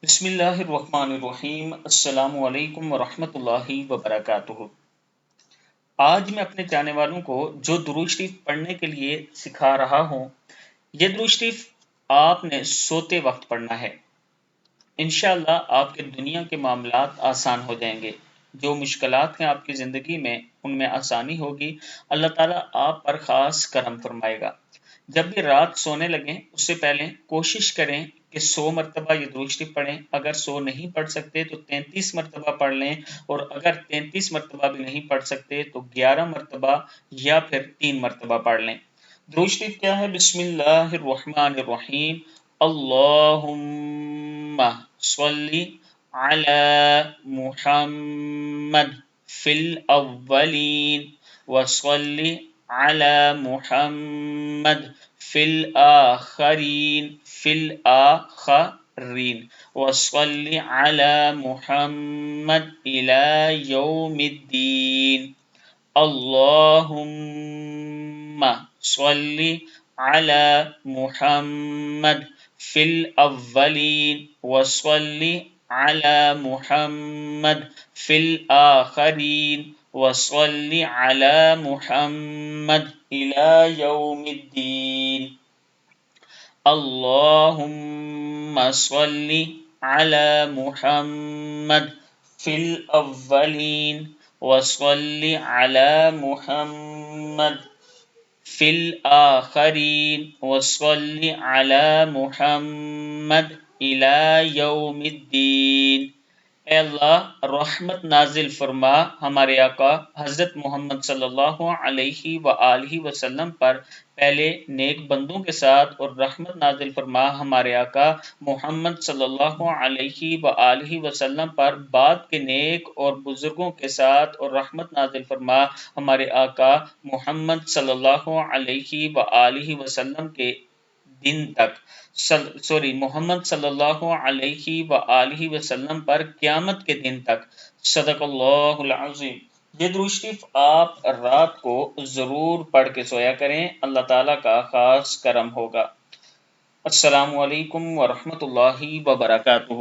بسم اللہ الرحمن الرحیم۔ السلام علیکم ورحمۃ اللہ وبرکاتہ۔ آج میں اپنے جانے والوں کو جو درود شریف پڑھنے کے لیے سکھا رہا ہوں، یہ درود شریف آپ نے سوتے وقت پڑھنا ہے۔ انشاءاللہ آپ کے دنیا کے معاملات آسان ہو جائیں گے۔ جو مشکلات ہیں آپ کی زندگی میں، ان میں آسانی ہوگی۔ اللہ تعالیٰ آپ پر خاص کرم فرمائے گا۔ جب بھی رات سونے لگیں اس سے پہلے کوشش کریں کہ 100 مرتبہ یہ درود شریف پڑھیں۔ اگر 100 نہیں پڑھ سکتے تو 33 مرتبہ پڑھ لیں، اور اگر 33 مرتبہ بھی نہیں پڑھ سکتے تو 11 مرتبہ یا پھر 3 مرتبہ پڑھ لیں۔ درود شریف کیا ہے؟ بسم اللہ الرحمن الرحیم۔ اللہم صلی علی محمد فی الاولین وصلی علی محمد فی الآخرین وصلی علی محمد الی یوم الدین۔ اللہم صلی علی محمد فی الاولین وصلی علی محمد فی الآخرین وصلی علی محمد الی یوم الدین۔ اللہم صلی علی محمد فی الاولین وصلی علی محمد فی الآخرین وصلی علی محمد الی یوم الدین۔ اے اللہ رحمت نازل فرما ہمارے آقا حضرت محمد صلی اللہ علیہ وآلہ وسلم پر پہلے نیک بندوں کے ساتھ، اور رحمت نازل فرما ہمارے آقا محمد صلی اللہ علیہ وآلہ وسلم پر بعد کے نیک اور بزرگوں کے ساتھ، اور رحمت نازل فرما ہمارے آقا محمد صلی اللہ علیہ وآلہ وسلم کے دن تک محمد صلی اللہ علیہ وآلہ وسلم پر قیامت کے دن تک۔ صدق اللہ العظیم۔ یہ درود شریف آپ رات کو ضرور پڑھ کے سویا کریں، اللہ تعالیٰ کا خاص کرم ہوگا۔ السلام علیکم ورحمۃ اللہ وبرکاتہ۔